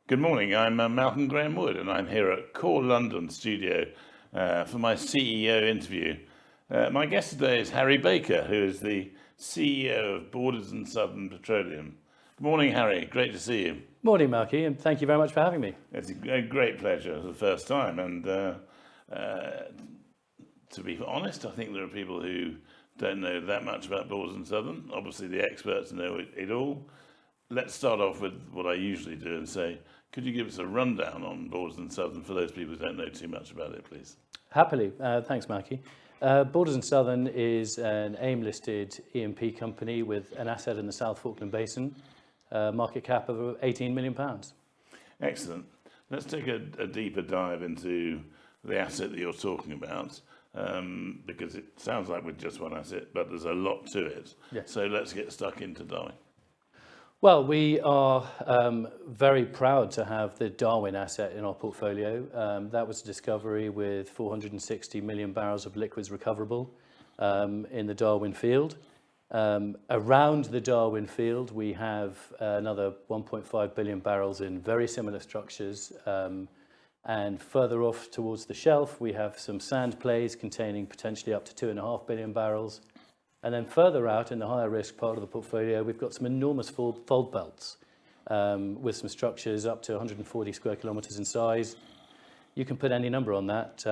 Good morning, I'm Malcolm Graham Wood and I'm here at Core London studio for my CEO interview. My guest today is Harry Baker, who is the CEO of Borders and Southern Petroleum. Good morning, Harry, great to see you. Morning, Malcy, and thank you very much for having me. It's a great pleasure for the first time, and to be honest, I think there are people who don't know that much about Borders and Southern. Obviously the experts know it all. Let's start off with what I usually do and say, could you give us a rundown on Borders and Southern for those people who don't know too much about it, please? Happily. Thanks, Malcy. Borders and Southern is an AIM-listed E&P company with an asset in the South Falkland Basin, market cap of £18 million. Excellent. Let's take a deeper dive into the asset that you're talking about, because it sounds like with just one asset, but there's a lot to it. Yes. So let's get stuck into Darwin. Well, we are very proud to have the Darwin asset in our portfolio. That was a discovery with 460 million barrels of liquids recoverable in the Darwin field. Around the Darwin field, we have another 1.5 billion barrels in very similar structures. And further off towards the shelf, we have some sand plays containing potentially up to 2.5 billion barrels. And then further out in the higher risk part of the portfolio, we've got some enormous fold belts with some structures up to 140 square kilometres in size. You can put any number on that.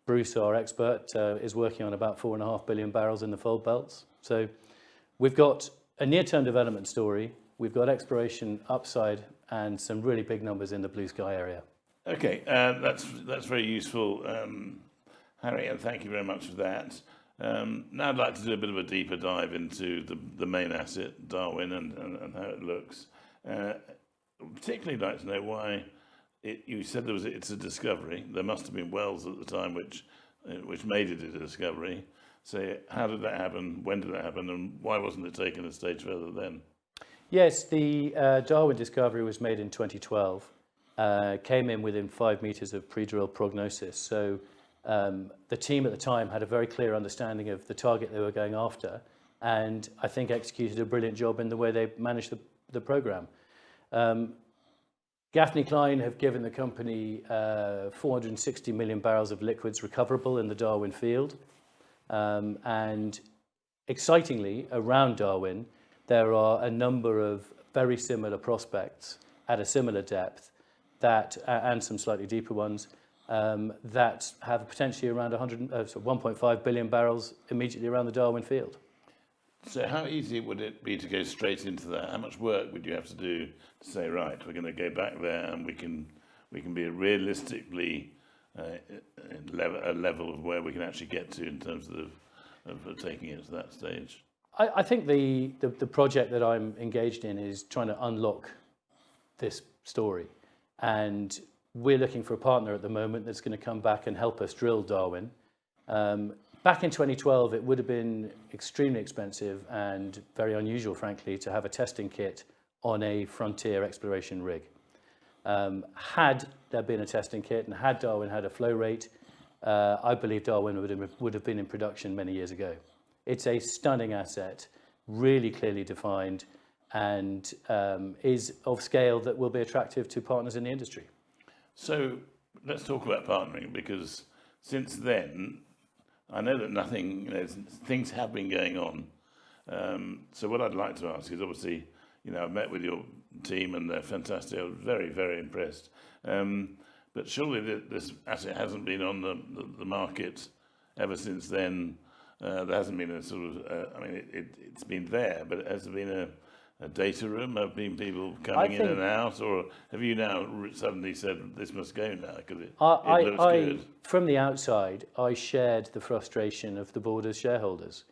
Bruce, our expert, is working on about 4.5 billion barrels in the fold belts. So we've got a near-term development story. We've got exploration upside and some really big numbers in the blue sky area. Okay, that's very useful, Harry, and thank you very much for that. Now I'd like to do a bit of a deeper dive into the main asset, Darwin, and how it looks. Particularly like to know why you said it's a discovery. There must have been wells at the time which made it a discovery. So how did that happen? When did that happen? And why wasn't it taken a stage further then? Yes, the Darwin discovery was made in 2012. Came in within 5 meters of pre-drill prognosis. So the team at the time had a very clear understanding of the target they were going after, and I think executed a brilliant job in the way they managed the program. Gaffney Klein have given the company 460 million barrels of liquids recoverable in the Darwin field. And excitingly, around Darwin, there are a number of very similar prospects at a similar depth that, and some slightly deeper ones, that have potentially around 1.5 billion barrels immediately around the Darwin field. So how easy would it be to go straight into that? How much work would you have to do to say, right, we're going to go back there and we can be realistically a level of where we can actually get to in terms of taking it to that stage? I think the project that I'm engaged in is trying to unlock this story, and we're looking for a partner at the moment that's going to come back and help us drill Darwin. Back in 2012, it would have been extremely expensive and very unusual, frankly, to have a testing kit on a frontier exploration rig. Had there been a testing kit and had Darwin had a flow rate, I believe Darwin would have been in production many years ago. It's a stunning asset, really clearly defined, and is of scale that will be attractive to partners in the industry. So let's talk about partnering, because since then, I know that things have been going on. So what I'd like to ask is, obviously, I've met with your team and they're fantastic. I was very, very impressed. But surely this asset hasn't been on the market ever since then. There hasn't been a sort of, it's been there, but has there been a data room? Have been people coming in and out, or have you now suddenly said this must go now because it looks good? From the outside, I shared the frustration of the Borders shareholders.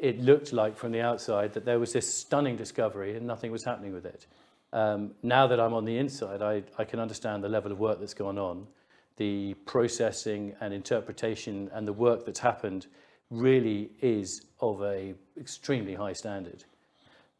It looked like from the outside that there was this stunning discovery and nothing was happening with it. Now that I'm on the inside, I can understand the level of work that's gone on. The processing and interpretation and the work that's happened really is of a extremely high standard.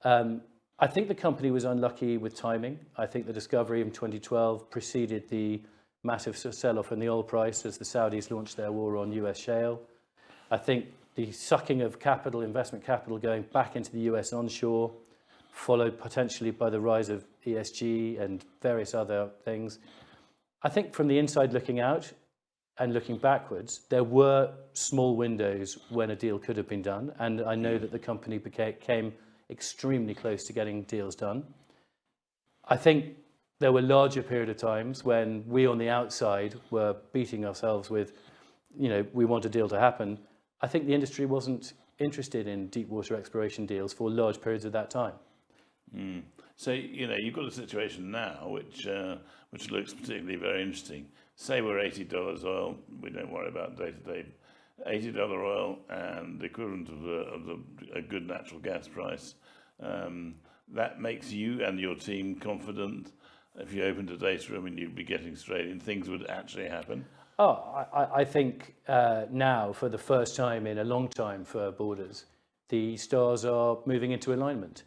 I think the company was unlucky with timing. I think the discovery in 2012 preceded the massive sell-off in the oil price as the Saudis launched their war on US shale. I think the sucking of capital, investment capital, going back into the US onshore, followed potentially by the rise of ESG and various other things. I think from the inside looking out and looking backwards, there were small windows when a deal could have been done, and I know that the company came extremely close to getting deals done. I think there were larger period of times when we on the outside were beating ourselves with, we want a deal to happen. I think the industry wasn't interested in deep water exploration deals for large periods of that time. Mm. So, you've got a situation now which looks particularly very interesting. Say we're $80 oil, we don't worry about day-to-day. $80 oil and the equivalent of a good natural gas price. That makes you and your team confident if you opened a data room and you'd be getting straight in, things would actually happen? I think now, for the first time in a long time for Borders, the stars are moving into alignment.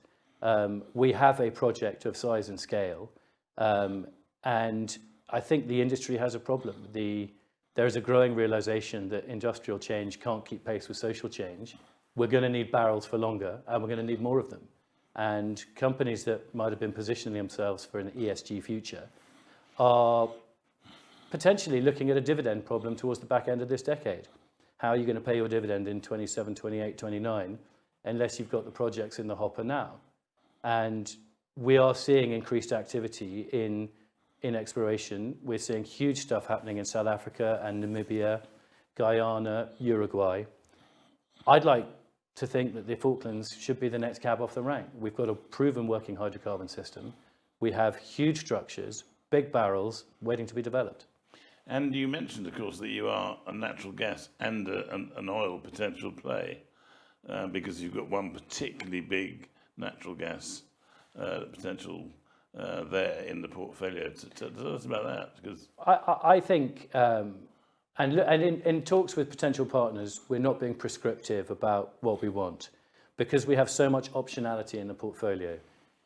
We have a project of size and scale, and I think the industry has a problem. There is a growing realization that industrial change can't keep pace with social change. We're going to need barrels for longer, and we're going to need more of them. And companies that might have been positioning themselves for an ESG future are potentially looking at a dividend problem towards the back end of this decade. How are you going to pay your dividend in 27, 28, 29 unless you've got the projects in the hopper now? And we are seeing increased activity in exploration. We're seeing huge stuff happening in South Africa and Namibia, Guyana, Uruguay. I'd like to think that the Falklands should be the next cab off the rank. We've got a proven working hydrocarbon system. We have huge structures, big barrels waiting to be developed. And you mentioned, of course, that you are a natural gas and an oil potential play because you've got one particularly big natural gas potential there in the portfolio. Tell us about that. Because I think, and in talks with potential partners, we're not being prescriptive about what we want because we have so much optionality in the portfolio.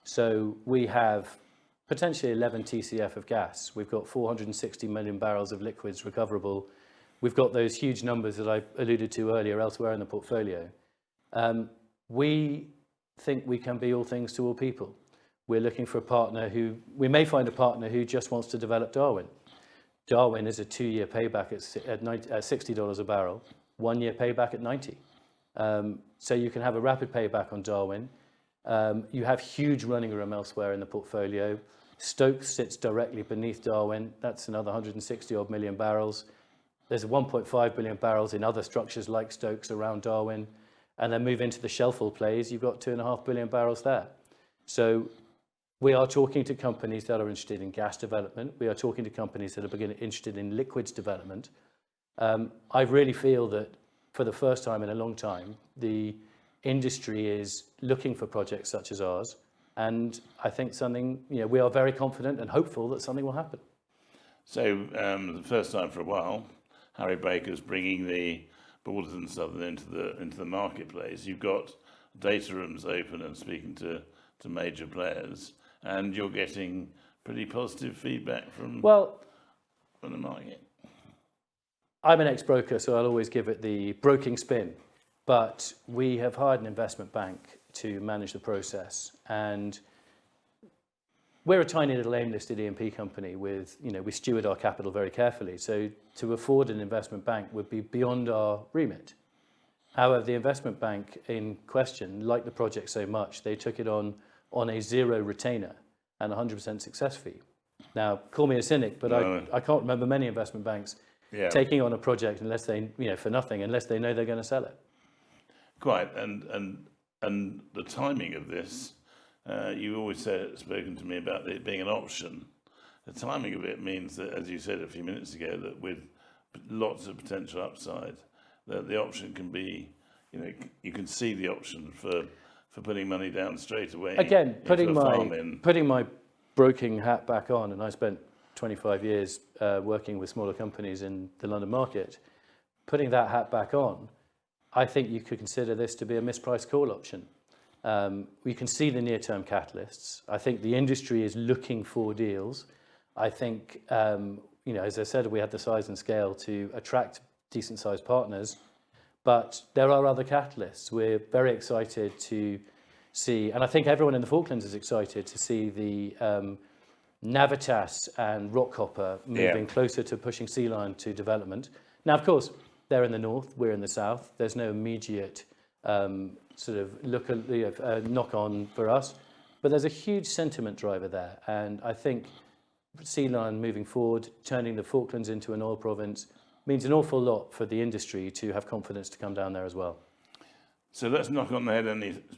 So we have potentially 11 TCF of gas. We've got 460 million barrels of liquids recoverable. We've got those huge numbers that I alluded to earlier elsewhere in the portfolio. We think we can be all things to all people. We're looking for a partner we may find a partner who just wants to develop Darwin. Darwin is a 2-year payback at $60 a barrel, 1-year payback at 90. So you can have a rapid payback on Darwin. You have huge running room elsewhere in the portfolio. Stokes sits directly beneath Darwin. That's another 160 odd million barrels. There's 1.5 billion barrels in other structures like Stokes around Darwin. And then move into the Shelfall plays, you've got 2.5 billion barrels there. So we are talking to companies that are interested in gas development. We are talking to companies that are interested in liquids development. I really feel that for the first time in a long time, the industry is looking for projects such as ours. And I think we are very confident and hopeful that something will happen. So the first time for a while, Harry Baker's bringing the Borders and Southern into the marketplace. You've got data rooms open and speaking to major players, and you're getting pretty positive feedback from the market. I'm an ex-broker, so I'll always give it the broking spin. But we have hired an investment bank to manage the process, and we're a tiny little AIM-listed E&P company with, we steward our capital very carefully. So to afford an investment bank would be beyond our remit. However, the investment bank in question liked the project so much, they took it on a zero retainer and 100% success fee. Now, call me a cynic, but I can't remember many investment banks taking on a project unless they, for nothing, unless they know they're going to sell it. Quite, and the timing of this, you always spoken to me about it being an option. The timing of it means that, as you said a few minutes ago, that with lots of potential upside, that the option can be, you can see the option for putting money down straight away. Again, putting my broking hat back on, and I spent 25 years working with smaller companies in the London market. Putting that hat back on, I think you could consider this to be a mispriced call option. We can see the near-term catalysts. I think the industry is looking for deals. I think, as I said, we have the size and scale to attract decent-sized partners, but there are other catalysts. We're very excited to see, and I think everyone in the Falklands is excited to see the Navitas and Rockhopper moving closer to pushing sea lion to development. Now, of course, they're in the north, we're in the south. There's no immediate sort of knock on for us, but there's a huge sentiment driver there. And I think sea lion moving forward, turning the Falklands into an oil province, means an awful lot for the industry to have confidence to come down there as well. So let's knock on the head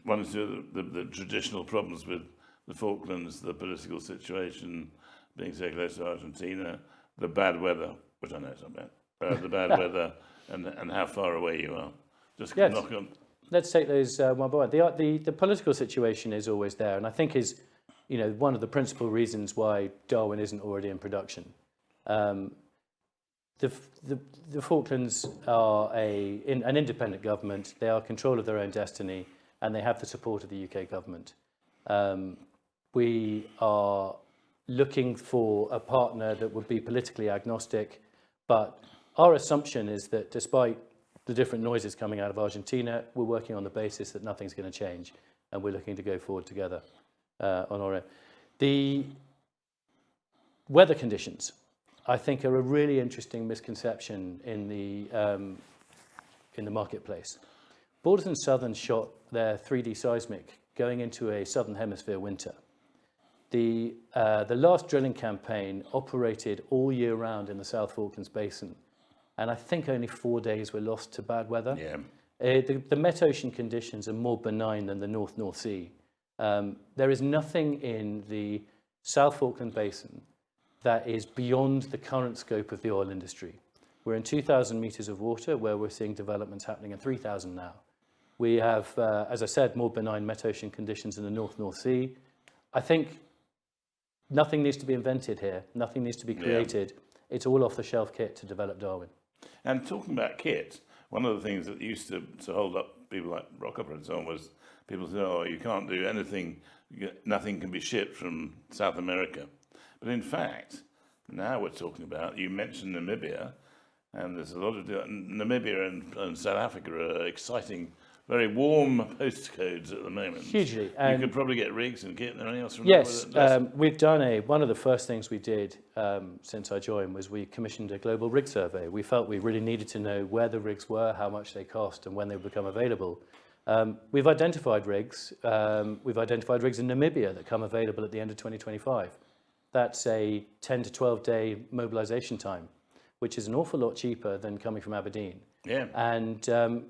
one or two of the traditional problems with the Falklands, the political situation, being so close to Argentina, the bad weather, which I know is not bad, the bad weather, and how far away you are. Just knock on. Let's take those one by one. The political situation is always there, and I think is, one of the principal reasons why Darwin isn't already in production. The Falklands are an independent government. They are in control of their own destiny, and they have the support of the UK government. We are looking for a partner that would be politically agnostic, but our assumption is that despite the different noises coming out of Argentina, we're working on the basis that nothing's going to change, and we're looking to go forward together on our own. The weather conditions, I think, are a really interesting misconception in the marketplace. Borders and Southern shot their 3D seismic going into a Southern Hemisphere winter. The last drilling campaign operated all year round in the South Falklands Basin, and I think only 4 days were lost to bad weather. Yeah. The Met Ocean conditions are more benign than the North Sea. There is nothing in the South Falkland Basin that is beyond the current scope of the oil industry. We're in 2,000 metres of water, where we're seeing developments happening in 3,000 now. We have, as I said, more benign Met Ocean conditions in the North Sea. I think nothing needs to be invented here. Nothing needs to be created. Yeah. It's all off-the-shelf kit to develop Darwin. And talking about kit, one of the things that used to hold up people like Rockhopper and so on was people said, oh, you can't do anything, nothing can be shipped from South America. But in fact, now we're talking about, you mentioned Namibia, and there's a lot of, Namibia and South Africa are exciting, very warm postcodes at the moment. Hugely. You could probably get rigs and kit and everything else from Yes, we've done one of the first things we did since I joined was we commissioned a global rig survey. We felt we really needed to know where the rigs were, how much they cost, and when they would become available. We've identified rigs. We've identified rigs in Namibia that come available at the end of 2025. That's a 10 to 12 day mobilization time, which is an awful lot cheaper than coming from Aberdeen. Yeah. And,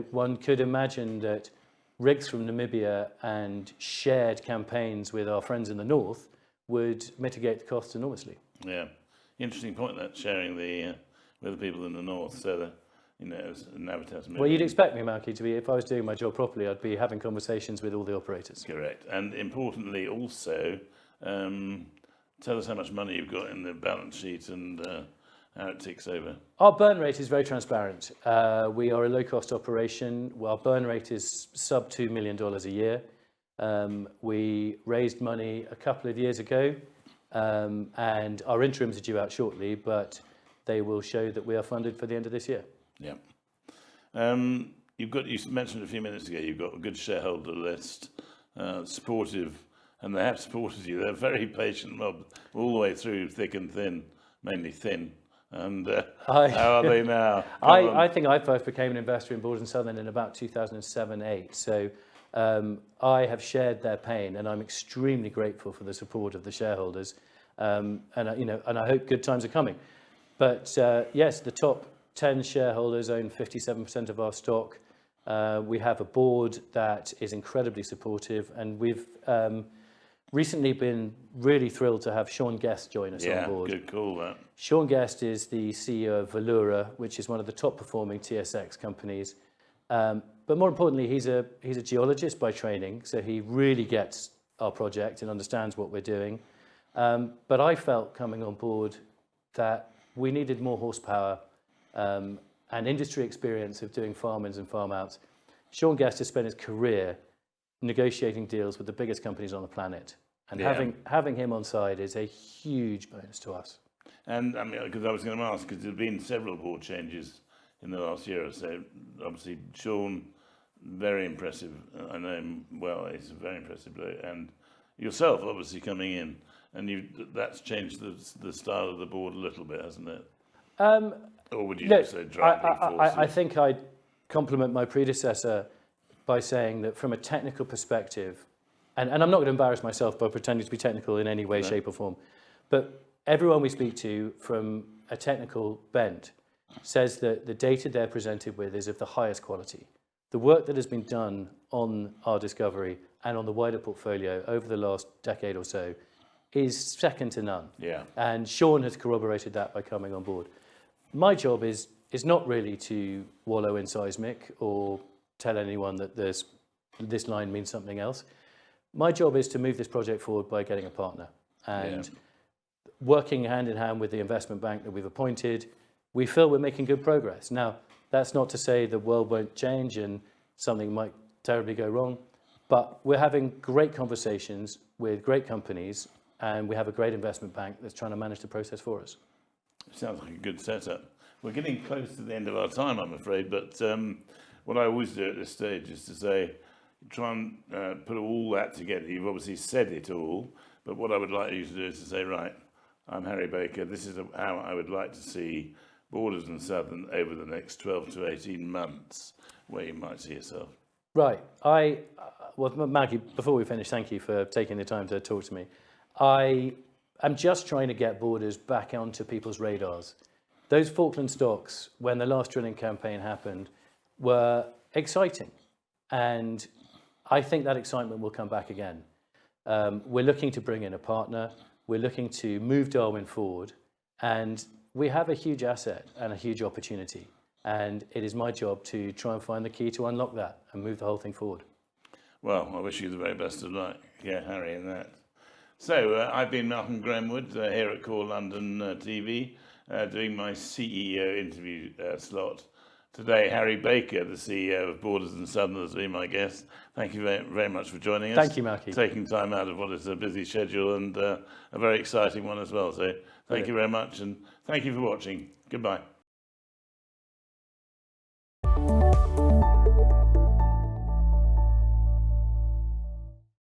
one could imagine that rigs from Namibia and shared campaigns with our friends in the north would mitigate the costs enormously. Yeah. Interesting point, that sharing with the people in the north. So that, Navitas. Well, you'd expect me, Malcy, to be, if I was doing my job properly, I'd be having conversations with all the operators. Correct. And importantly also, tell us how much money you've got in the balance sheet and how it ticks over. Our burn rate is very transparent. We are a low-cost operation. Our burn rate is sub $2 million a year. We raised money a couple of years ago, and our interims are due out shortly, but they will show that we are funded for the end of this year. Yeah. You mentioned a few minutes ago, you've got a good shareholder list, supportive, and they have supported you. They're very patient mob all the way through, thick and thin, mainly thin. And how are they now? I think I first became an investor in Borders and Southern in about 2007-8. So I have shared their pain, and I'm extremely grateful for the support of the shareholders. And I hope good times are coming. But yes, the top 10 shareholders own 57% of our stock. We have a board that is incredibly supportive, and we've recently been really thrilled to have Sean Guest join us on board. Yeah, good call, that. Sean Guest is the CEO of Valeura, which is one of the top performing TSX companies. But more importantly, he's a geologist by training, so he really gets our project and understands what we're doing. But I felt coming on board that we needed more horsepower and industry experience of doing farm-ins and farm-outs. Sean Guest has spent his career negotiating deals with the biggest companies on the planet. And having him on side is a huge bonus to us. And I mean, because I was going to ask, because there have been several board changes in the last year or so. Obviously, Sean very impressive. I know him well. He's a very impressive bloke. And yourself, obviously, coming in, and that's changed the style of the board a little bit, hasn't it? Or would you say driving force? I think I'd compliment my predecessor by saying that from a technical perspective, and I'm not going to embarrass myself by pretending to be technical in any way, shape or form, but everyone we speak to from a technical bent says that the data they're presented with is of the highest quality. The work that has been done on our discovery and on the wider portfolio over the last decade or so is second to none. Yeah. And Sean has corroborated that by coming on board. My job is not really to wallow in seismic or tell anyone that this line means something else. My job is to move this project forward by getting a partner and working hand in hand with the investment bank that we've appointed. We feel we're making good progress. Now, that's not to say the world won't change and something might terribly go wrong, but we're having great conversations with great companies, and we have a great investment bank that's trying to manage the process for us. Sounds like a good setup. We're getting close to the end of our time, I'm afraid, but what I always do at this stage is to say, try and put all that together. You've obviously said it all, but what I would like you to do is to say, right, I'm Harry Baker, this is how I would like to see Borders and Southern over the next 12 to 18 months, where you might see yourself. Right. Well, Maggie, before we finish, thank you for taking the time to talk to me. I am just trying to get Borders back onto people's radars. Those Falkland stocks, when the last drilling campaign happened, were exciting. And I think that excitement will come back again. We're looking to bring in a partner. We're looking to move Darwin forward. And we have a huge asset and a huge opportunity. And it is my job to try and find the key to unlock that and move the whole thing forward. Well, I wish you the very best of luck, Harry, in that. So I've been Malcolm Grenwood here at Core London TV, doing my CEO interview slot. Today, Harry Baker, the CEO of Borders and Southern, has been my guest. Thank you very, very much for joining us. Thank you, Malky. Taking time out of what is a busy schedule and a very exciting one as well. So thank you very much, and thank you for watching. Goodbye.